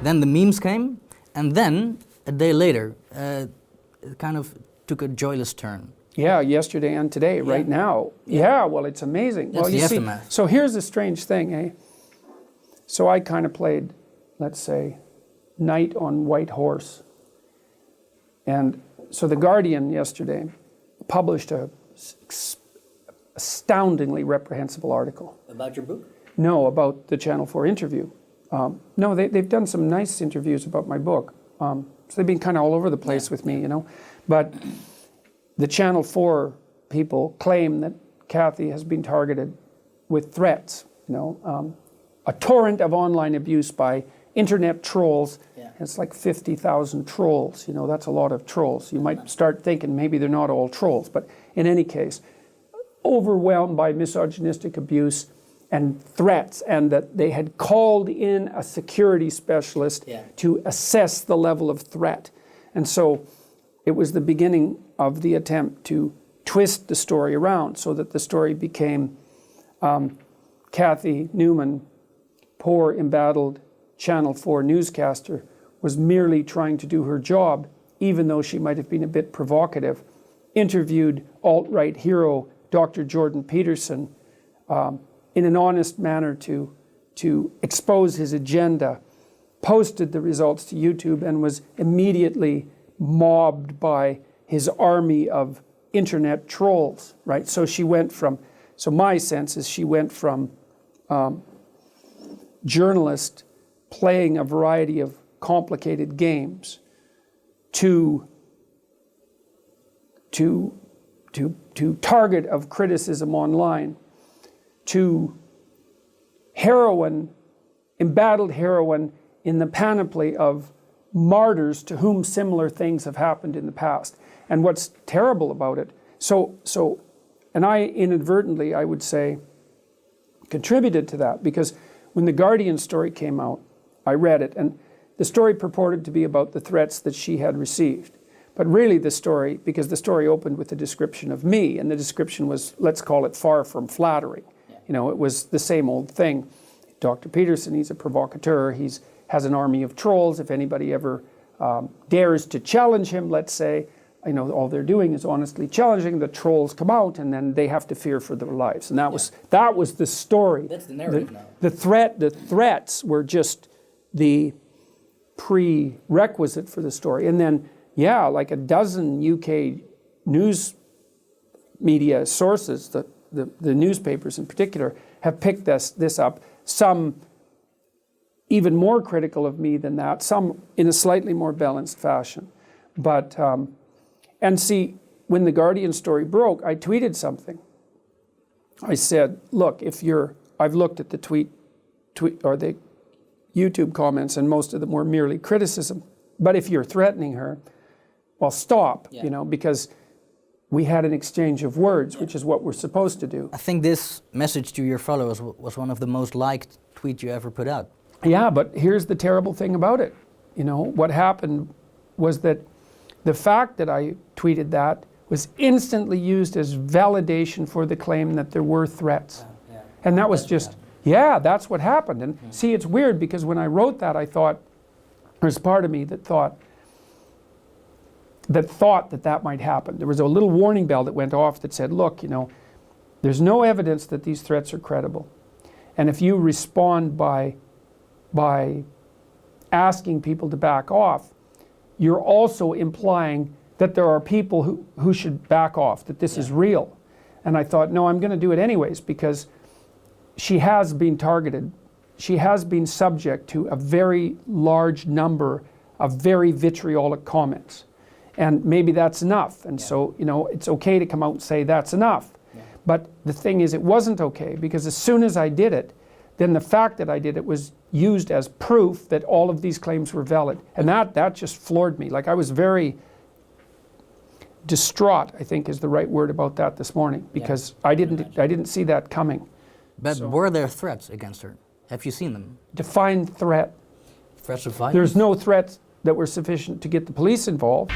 Then the memes came, and then a day later, it kind of took a joyless turn. Yeah, yesterday and today, right now. Yeah, well, it's amazing. That's well, you the see, aftermath. so here's the strange thing, eh? So I kind of played, let's say, knight on white horse. And so The Guardian yesterday published a astoundingly reprehensible article. About your book? No, about the Channel 4 interview. No, they've done some nice interviews about my book. So they've been kind of all over the place with me, you know. But the Channel 4 people claim that Cathy has been targeted with threats, you know. A torrent of online abuse by internet trolls. Yeah. It's like 50,000 trolls, you know, that's a lot of trolls. You might start thinking maybe they're not all trolls, but in any case, overwhelmed by misogynistic abuse and threats, and that they had called in a security specialist to assess the level of threat. And so it was the beginning of the attempt to twist the story around so that the story became Cathy Newman, poor, embattled Channel 4 newscaster, was merely trying to do her job, even though she might have been a bit provocative, interviewed alt-right hero Dr. Jordan Peterson in an honest manner to expose his agenda, posted the results to YouTube, and was immediately mobbed by his army of internet trolls, right? So she went from, so my sense is she went from journalist playing a variety of complicated games to target of criticism online, to heroine, embattled heroine in the panoply of martyrs to whom similar things have happened in the past. And what's terrible about it, and I inadvertently, I would say, contributed to that, because when the Guardian story came out, I read it, and the story purported to be about the threats that she had received. But really the story, because the story opened with a description of me, and the description was, let's call it, far from flattering. You know, it was the same old thing. Dr. Peterson, he's a provocateur, has an army of trolls. If anybody ever dares to challenge him, let's say, you know, all they're doing is honestly challenging, the trolls come out, and then they have to fear for their lives. And that was the story. That's the narrative now. The threats were just the prerequisite for the story. And then, yeah, like a dozen UK news media sources, the newspapers in particular, have picked this up. Some even more critical of me than that, some in a slightly more balanced fashion. But, and see, when the Guardian story broke, I tweeted something. I said, look, I've looked at the tweet or the YouTube comments, and most of them were merely criticism. But if you're threatening her, well, stop, you know, because we had an exchange of words, which is what we're supposed to do. I think this message to your followers was one of the most liked tweets you ever put out. Yeah, but here's the terrible thing about it. You know, what happened was that the fact that I tweeted that was instantly used as validation for the claim that there were threats. And that was just, that's what happened. And see, it's weird, because when I wrote that, I thought, there's part of me that thought that might happen. There was a little warning bell that went off that said, look, you know, there's no evidence that these threats are credible. And if you respond by asking people to back off, you're also implying that there are people who should back off, that this is real. And I thought, no, I'm going to do it anyways, because she has been targeted. She has been subject to a very large number of very vitriolic comments. And maybe that's enough. And so, you know, it's okay to come out and say that's enough. But the thing is, it wasn't okay, because as soon as I did it, then the fact that I did it was used as proof that all of these claims were valid. And that just floored me. Like, I was very distraught, I think is the right word, about that this morning, because I didn't see that coming. But were there threats against her? Have you seen them? Define threat. Threats of violence? There's no threats that were sufficient to get the police involved.